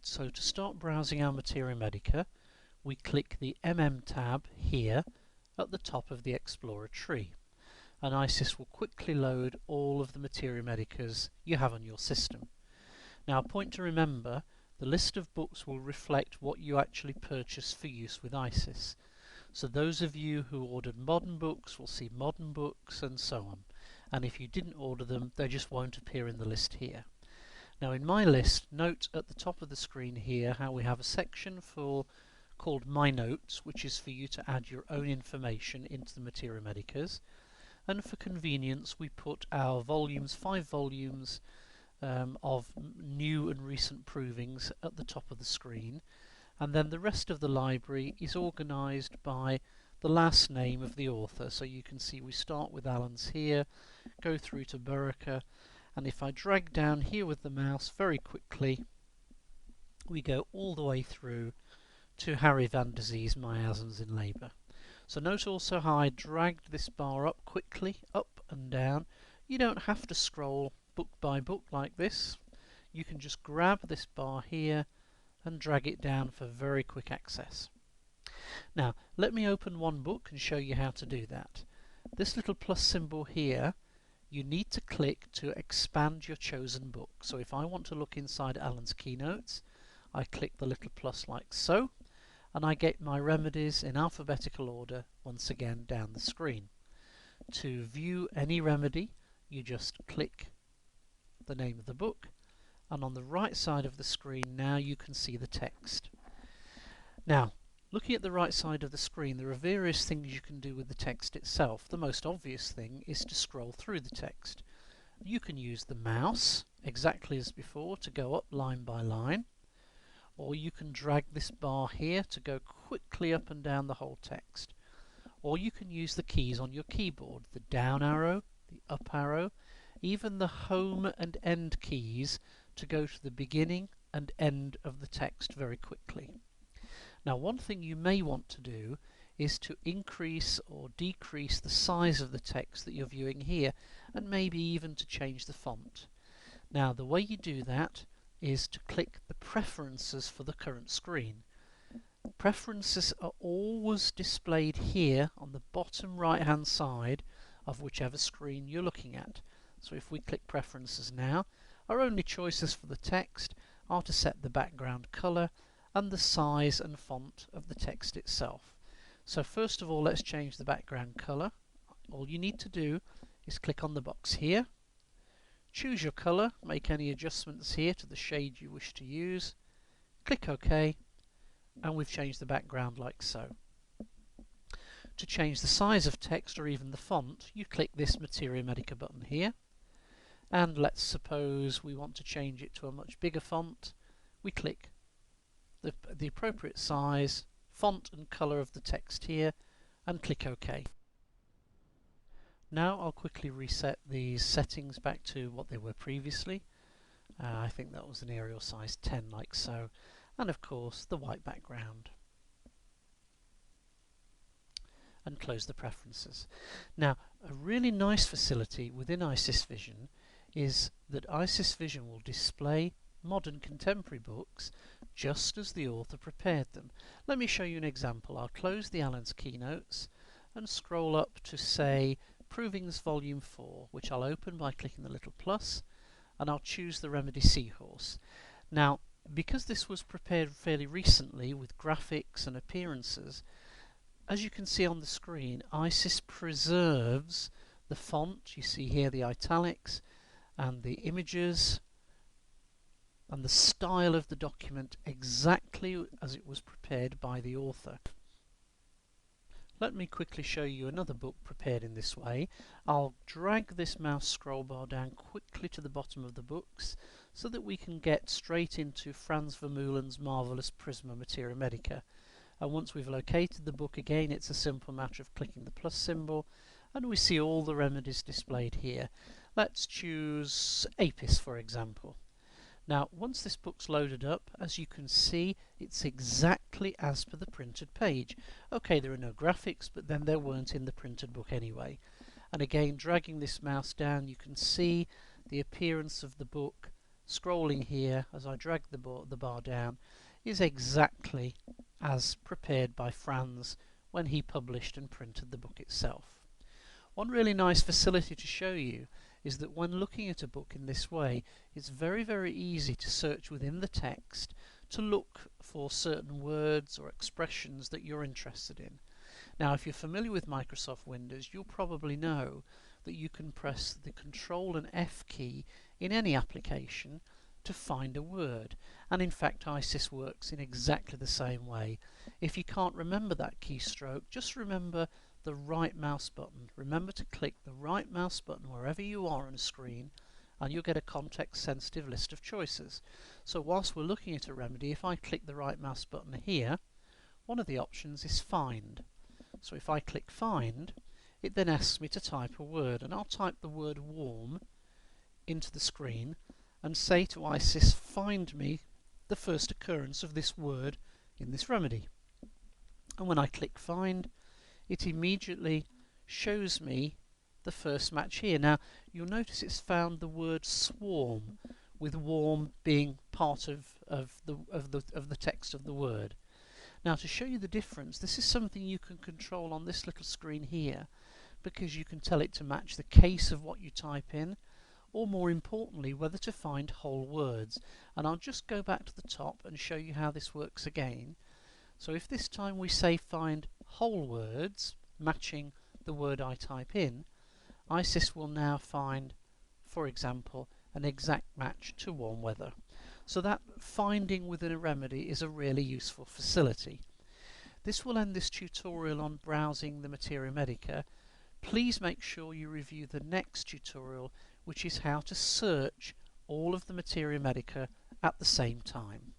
So to start browsing our Materia Medica, we click the tab here at the top of the Explorer tree, and ISIS will quickly load all of the Materia Medicas you have on your system. Now, a point to remember, the list of books will reflect what you actually purchased for use with ISIS. So those of you who ordered modern books will see modern books and so on. And if you didn't order them, they just won't appear in the list here. Now in my list, note at the top of the screen here how we have a section called My Notes, which is for you to add your own information into the Materia Medicas. And for convenience, we put our volumes, 5 volumes of new and recent provings at the top of the screen. And then the rest of the library is organised by the last name of the author. So you can see we start with Allen's here, go through to Medica, and if I drag down here with the mouse very quickly, we go all the way through to Harry van der Zee's Miasms in Labour. So note also how I dragged this bar up quickly, up and down. You don't have to scroll book by book like this. You can just grab this bar here and drag it down for very quick access. Now, let me open one book and show you how to do that. This little plus symbol here, you need to click to expand your chosen book. So if I want to look inside Alan's Keynotes, I click the little plus like so, and I get my remedies in alphabetical order once again down the screen. To view any remedy, you just click the name of the book, and on the right side of the screen now you can see the text. Now, looking at the right side of the screen, there are various things you can do with the text itself. The most obvious thing is to scroll through the text. You can use the mouse, exactly as before, to go up line by line, or you can drag this bar here to go quickly up and down the whole text. Or you can use the keys on your keyboard, the down arrow, the up arrow, even the home and end keys to go to the beginning and end of the text very quickly. Now, one thing you may want to do is to increase or decrease the size of the text that you're viewing here, and maybe even to change the font. Now, the way you do that is to click the preferences for the current screen. Preferences are always displayed here on the bottom right hand side of whichever screen you're looking at. So if we click preferences now, our only choices for the text are to set the background colour and the size and font of the text itself. So first of all, let's change the background colour. All you need to do is click on the box here, choose your colour, make any adjustments here to the shade you wish to use, click OK, and we've changed the background like so. To change the size of text or even the font, you click this Materia Medica button here, and let's suppose we want to change it to a much bigger font. We click the appropriate size, font and colour of the text here, and click OK. Now I'll quickly reset these settings back to what they were previously. I think that was an Arial size 10 like so, and of course the white background. And close the preferences. Now, a really nice facility within ISIS Vision is that ISIS Vision will display modern contemporary books just as the author prepared them. Let me show you an example. I'll close the Allen's Keynotes and scroll up to, say, Provings Volume 4, which I'll open by clicking the little plus, and I'll choose the remedy Seahorse. Now, because this was prepared fairly recently with graphics and appearances, as you can see on the screen, ISIS preserves the font. You see here the italics and the images and the style of the document exactly as it was prepared by the author. Let me quickly show you another book prepared in this way. I'll drag this mouse scroll bar down quickly to the bottom of the books so that we can get straight into Frans Vermeulen's marvellous Prisma Materia Medica. And once we've located the book again, it's a simple matter of clicking the plus symbol, and we see all the remedies displayed here. Let's choose Apis, for example. Now, once this book's loaded up, as you can see, it's exactly as per the printed page. Okay, there are no graphics, but then there weren't in the printed book anyway. And again, dragging this mouse down, you can see the appearance of the book scrolling here as I drag the bar down is exactly as prepared by Franz when he published and printed the book itself. One really nice facility to show you is that when looking at a book in this way, it's very easy to search within the text to look for certain words or expressions that you're interested in. Now, if you're familiar with Microsoft Windows, you'll probably know that you can press the Control and F key in any application to find a word, and in fact ISIS works in exactly the same way. If you can't remember that keystroke, just remember the right mouse button. Remember to click the right mouse button wherever you are on a screen, and you'll get a context-sensitive list of choices. So whilst we're looking at a remedy, if I click the right mouse button here, one of the options is Find. So if I click Find, it then asks me to type a word, and I'll type the word warm into the screen and say to ISIS, find me the first occurrence of this word in this remedy. And when I click Find, it immediately shows me the first match here. Now you'll notice it's found the word swarm, with warm being part of the text of the word. Now to show you the difference, this is something you can control on this little screen here, because you can tell it to match the case of what you type in, or more importantly whether to find whole words. And I'll just go back to the top and show you how this works again. So if this time we say find whole words matching the word I type in, ISIS will now find, for example, an exact match to warm weather. So that finding within a remedy is a really useful facility. This will end this tutorial on browsing the Materia Medica. Please make sure you review the next tutorial, which is how to search all of the Materia Medica at the same time.